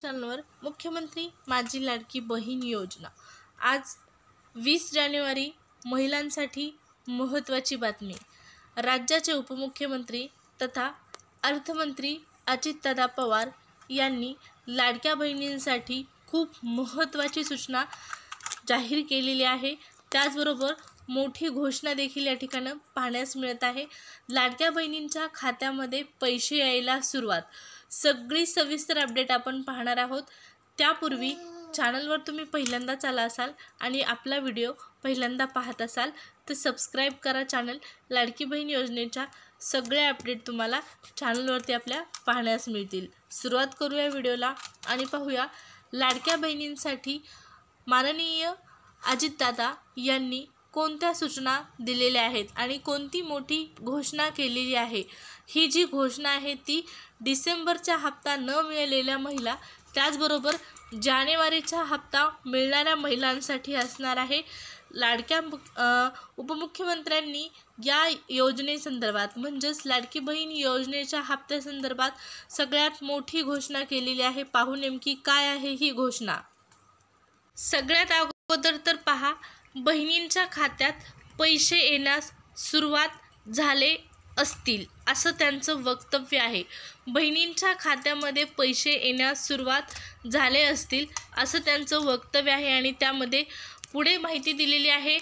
चॅनलवर मुख्यमंत्री माझी लाडकी बहीण योजना। आज 20 जानेवारी महिलांसाठी महत्त्वाची बातमी। राज्याचे उपमुख्यमंत्री तथा अर्थमंत्री अजितदादा पवार यांनी लाडक्या बहिणींसाठी खूप महत्त्वाची सूचना जाहीर केलेली आहे। त्याचबरोबर मोठी घोषणा देखील या ठिकाणी पाहण्यास मिळत आहे। लाडक्या बहिणींच्या खात्यामध्ये पैसे यायला सुरुवात, सगळी सविस्तर अपडेट आपण पाहणार आहोत। त्यापूर्वी चॅनलवर तुम्ही पहिल्यांदाच आला असाल आणि आपला व्हिडिओ पहिल्यांदा पाहत असाल तर सबस्क्राइब करा चॅनल। लाडकी बहीण योजनेच्या सगळे अपडेट तुम्हाला चॅनलवरती आपल्या पाहण्यास मिळतील। सुरुवात करूया व्हिडिओला आणि पाहूया लाडक्या बहिणींसाठी माननीय अजितदादा यांनी कोणत्या सूचना दिलेल्या आहेत आणि कोणती मोठी घोषणा केलेली आहे। ही जी घोषणा आहे ती डिसेंबरचा हप्ता न मिळालेल्या महिला, त्याचबरोबर जानेवारीचा हप्ता मिळणाऱ्या महिलांसाठी असणार आहे। लाडक्या उपमुख्यमंत्र्यांनी या योजनेसंदर्भात म्हणजेच लाडकी बहीण योजनेच्या हप्त्यासंदर्भात सगळ्यात मोठी घोषणा केलेली आहे। पाहू नेमकी काय आहे ही घोषणा। सगळ्यात अगोदर तर पहा, बहिणींच्या खात्यात पैसे येण्यास सुरुवात झाले असतील असं त्यांचं वक्तव्य आहे। बहिणींच्या खात्यामध्ये पैसे येण्यास सुरुवात झाले असतील असं त्यांचं वक्तव्य आहे आणि त्यामध्ये पुढे माहिती दिलेली आहे।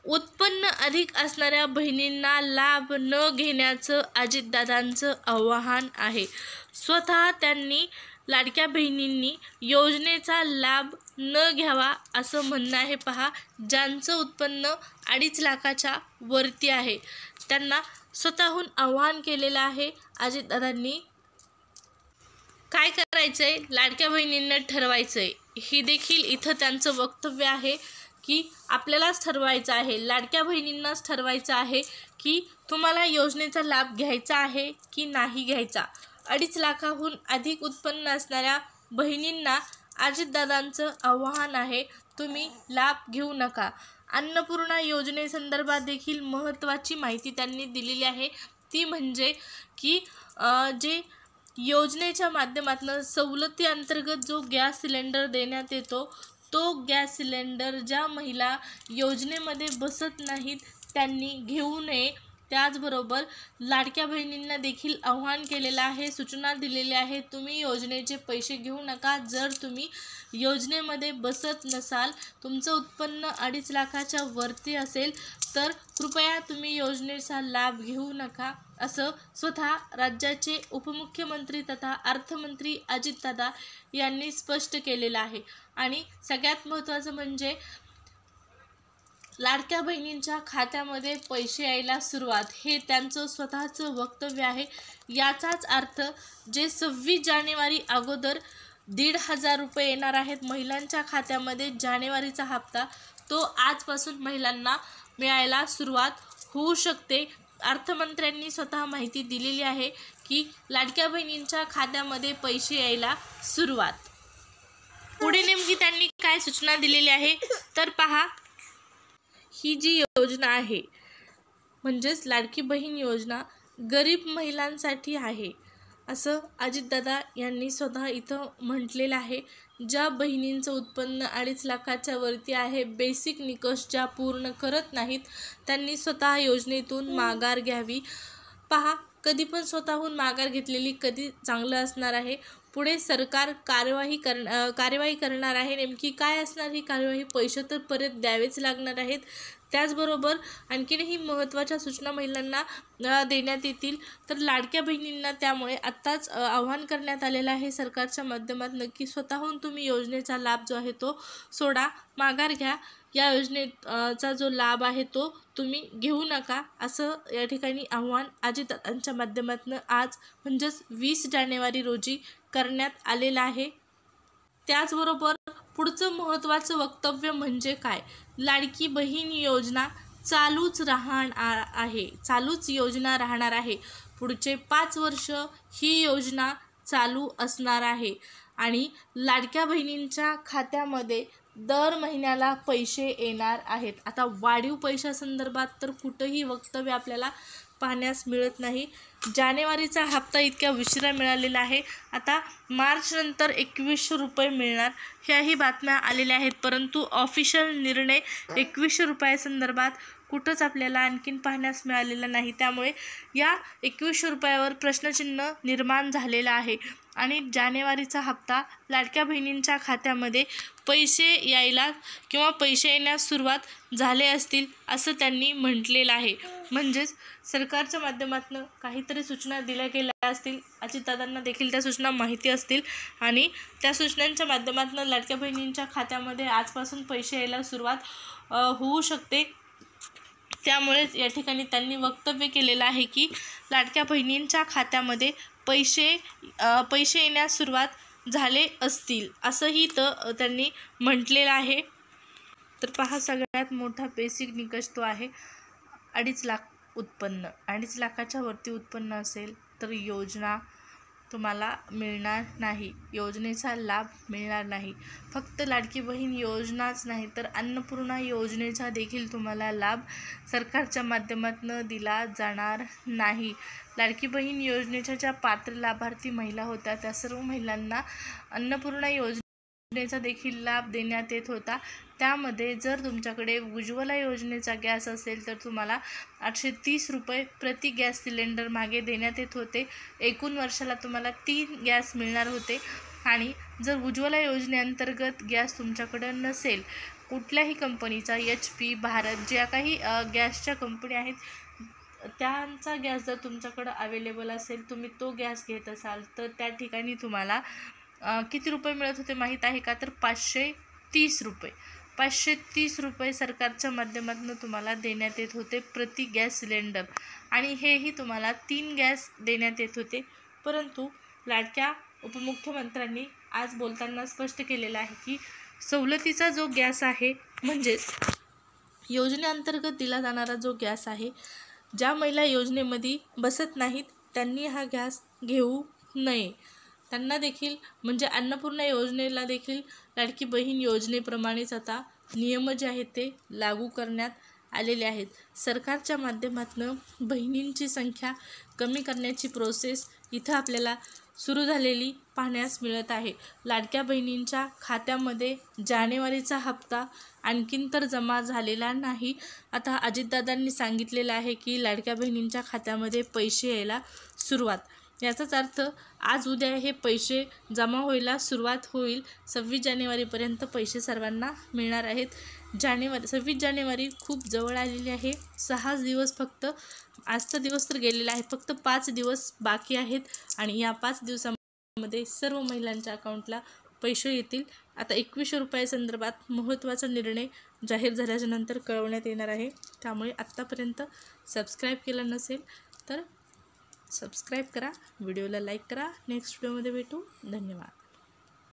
उत्पन्न अधिक असणाऱ्या बहिणींना लाभ न घेण्याचं अजितदादांचं आवाहन आहे। स्वतः त्यांनी लाडक्या बहिणींनी योजनेचा लाभ न घ्यावा असं म्हणणं आहे। पहा, ज्यांचं उत्पन्न 2.5 लाखाच्या वरती आहे त्यांना स्वतःहून आवाहन केलेलं आहे अजितदादांनी। काय करायचंय, लाडक्या बहिणींना ठरवायचंय, ही देखील इथं त्यांचं वक्तव्य आहे की आपल्यालाच ठरवायचं आहे, लाडक्या बहिणींनाच ठरवायचं आहे की तुम्हाला योजनेचा लाभ घ्यायचा आहे की नाही घ्यायचा। 2.5 लाखाहून अधिक उत्पन्न असणाऱ्या बहिणींना अजितदादांचं आवाहन आहे, तुम्ही लाभ घेऊ नका। अन्नपूर्णा योजनेसंदर्भात देखील महत्त्वाची माहिती त्यांनी दिलेली आहे। ती म्हणजे की जे योजनेच्या माध्यमातून सवलती अंतर्गत जो गॅस सिलेंडर देण्यात येतो, तो गॅस सिलेंडर ज्या महिला योजनेमध्ये बसत नाहीत त्यांनी घेऊ नये। त्याचबरोबर लाडक्या बहिणींना देखील आवाहन केलेलं आहे, सूचना दिलेली आहे, तुम्ही योजनेचे पैसे घेऊ नका। जर तुम्ही योजनेमध्ये बसत नसाल, तुमचं उत्पन्न 2.5 लाखाच्या वरती असेल तर कृपया तुम्ही योजनेचा लाभ घेऊ नका असं स्वतः राज्याचे उपमुख्यमंत्री तथा अर्थमंत्री अजितदादा यांनी स्पष्ट केलेलं आहे। आणि सगळ्यात महत्त्वाचं म्हणजे लाडक्या बहिणींच्या खात्यामध्ये पैसे यायला सुरुवात, हे त्यांचं स्वतःचं वक्तव्य आहे। याचाच अर्थ जे 26 जानेवारी अगोदर 1,500 रुपये येणार आहेत महिलांच्या खात्यामध्ये, जानेवारीचा हप्ता तो आजपासून महिलांना मिळायला सुरुवात होऊ शकते। अर्थमंत्र्यांनी स्वतः माहिती दिलेली आहे की लाडक्या बहिणींच्या खात्यामध्ये पैसे यायला सुरुवात। पुढे नेमकी त्यांनी काय सूचना दिलेली आहे तर पहा, ही जी योजना आहे म्हणजेच लाडकी बहीण योजना गरीब महिलांसाठी आहे असं अजितदादा यांनी स्वतः इथं म्हटलेलं आहे। ज्या बहिणींचं उत्पन्न 2.5 लाखाच्या वरती आहे, बेसिक निकष ज्या पूर्ण करत नाहीत, त्यांनी स्वतः योजनेतून माघार घ्यावी। पहा, कधी पण स्वतःहून माघार घेतलेली कधी चांगलं असणार आहे। पुढे सरकार कार्यवाही करणार आहे। नेमकी काय असणार ही कार्यवाही, पैसे तर परत द्यावेच लागणार आहेत। त्याचबरोबर आणखीनही महत्त्वाच्या सूचना महिलांना देण्यात येतील। तर लाडक्या बहिणींना त्यामुळे आत्ताच आवाहन करण्यात आलेलं आहे सरकारच्या माध्यमातून की स्वतःहून तुम्ही योजनेचा लाभ जो आहे तो सोडा, माघार घ्या। या योजनेचा जो लाभ आहे तो तुम्ही घेऊ नका असं या ठिकाणी आव्हान अजितदादांच्या माध्यमातून आज म्हणजेच 20 जानेवारी रोजी करण्यात आलेलं आहे। त्याचबरोबर पुढचं महत्त्वाचं वक्तव्य म्हणजे काय, लाडकी बहीण योजना चालूच योजना राहणार आहे। पुढचे 5 वर्ष ही योजना चालू असणार आहे आणि लाडक्या बहिणींच्या खात्यामध्ये दर महिन्याला पैसे येणार आहेत। आता वाढीव पैशासंदर्भात तर कुठंही वक्तव्य आपल्याला पाहण्यास मिळत नाही. जानेवारीचा हप्ता इतक्या उशिरा मिळालेला आहे. आता मार्च नंतर 2100 रुपये मिळणार ह्याही बातम्या आलेल्या आहेत, परंतु ऑफिशियल निर्णय 2100 रुपयासंदर्भात कुठंच आपल्याला आणखीन पाहण्यास मिळालेला नाही. त्यामुळे या 2100 रुपयावर प्रश्नचिन्ह निर्माण झालेलं आहे आणि जानेवारीचा हप्ता लाडक्या बहिणींच्या खात्यामध्ये पैसे यायला किंवा पैसे येण्यास सुरुवात झाले असतील असं त्यांनी म्हटलेलं आहे. म्हणजेच सरकारच्या माध्यमातून काहीतरी सूचना दिल्या गेल्या असतील, अजितदादांना देखील त्या सूचना माहिती असतील आणि त्या सूचनांच्या माध्यमातून लाडक्या बहिणींच्या खात्यामध्ये आजपासून पैसे यायला सुरुवात होऊ शकते. त्यामुळेच या ठिकाणी त्यांनी वक्तव्य केलेलं आहे की लाडक्या बहिणींच्या खात्यामध्ये पैसे येण्यास सुरुवात झाले असतील असंही त्यांनी म्हटलेलं आहे. तर पहा, सगळ्यात मोठा बेसिक निकष तो आहे 2.5 लाख उत्पन्न. 2.5 लाखाच्या वरती उत्पन्न असेल तर योजना तुम्हाला मिळणार नाही, योजनेचा लाभ मिळणार नाही. फक्त लाडकी बहीण योजनाच नाही तर अन्नपूर्णा योजनेचा देखील तुम्हाला लाभ सरकारच्या माध्यमातून दिला जाणार नाही. लाडकी बहीण योजनेच्या ज्या पात्र लाभार्थी महिला होत्या त्या सर्व महिलांना अन्नपूर्णा योजनेचा देखील लाभ देण्यात येत होता. त्यामध्ये जर तुमच्याकडे उज्ज्वला योजनेचा गॅस असेल तर तुम्हाला 830 रुपये प्रति गॅस सिलेंडर मागे देण्यात येत होते. एकूण वर्षाला तुम्हाला 3 गॅस मिळणार होते. आणि जर उज्ज्वला योजनेअंतर्गत गॅस तुमच्याकडं नसेल, कुठल्याही कंपनीचा, HP, भारत, ज्या काही गॅसच्या कंपनी आहेत त्यांचा गॅस जर तुमच्याकडं अवेलेबल असेल, तुम्ही तो गॅस घेत असाल तर त्या ठिकाणी तुम्हाला किती रुपये मिळत होते माहीत आहे का? तर 530 रुपये. 530 रुपये सरकारच्या माध्यमातून तुम्हाला देण्यात येत होते प्रति गॅस सिलेंडर आणि हेही तुम्हाला 3 गॅस देण्यात येत होते. परंतु लाडक्या उपमुख्यमंत्र्यांनी आज बोलताना स्पष्ट केलेलं आहे की सवलतीचा जो गॅस आहे, म्हणजेच योजनेअंतर्गत दिला जाणारा जो गॅस आहे, ज्या महिला योजनेमध्ये बसत नाहीत त्यांनी हा गॅस घेऊ नये. त्यांना देखील म्हणजे अन्नपूर्णा योजनेला देखील लाडकी बहीण योजनेप्रमाणेच आता नियम जे आहेत ते लागू करण्यात आलेले आहेत. सरकारच्या माध्यमातून बहिणींची संख्या कमी करण्याची प्रोसेस इथं आपल्याला सुरू झालेली पाहण्यास मिळत आहे. लाडक्या बहिणींच्या खात्यामध्ये जानेवारीचा हप्ता आणखीन तर जमा झालेला नाही. आता अजितदादांनी सांगितलेलं आहे की लाडक्या बहिणींच्या खात्यामध्ये पैसे यायला सुरुवात. याचाच अर्थ आज उद्या हे पैसे जमा व्हायला सुरुवात होईल. 26 जानेवारीपर्यंत पैसे सर्वांना मिळणार आहेत. 26 जानेवारी खूप जवळ आलेली आहे. 6 दिवस फक्त, आजचा दिवस तर गेलेला आहे, फक्त 5 दिवस बाकी आहेत आणि या 5 दिवसामध्ये सर्व महिलांच्या अकाउंटला पैसे येतील. आता 2100 रुपयासंदर्भात महत्त्वाचा निर्णय जाहीर झाल्याच्या नंतर कळवण्यात येणार आहे. त्यामुळे आत्तापर्यंत सबस्क्राईब केलं नसेल तर सबस्क्राईब करा, व्हिडिओला लाईक करा. नेक्स्ट व्हिडिओमध्ये भेटू. धन्यवाद.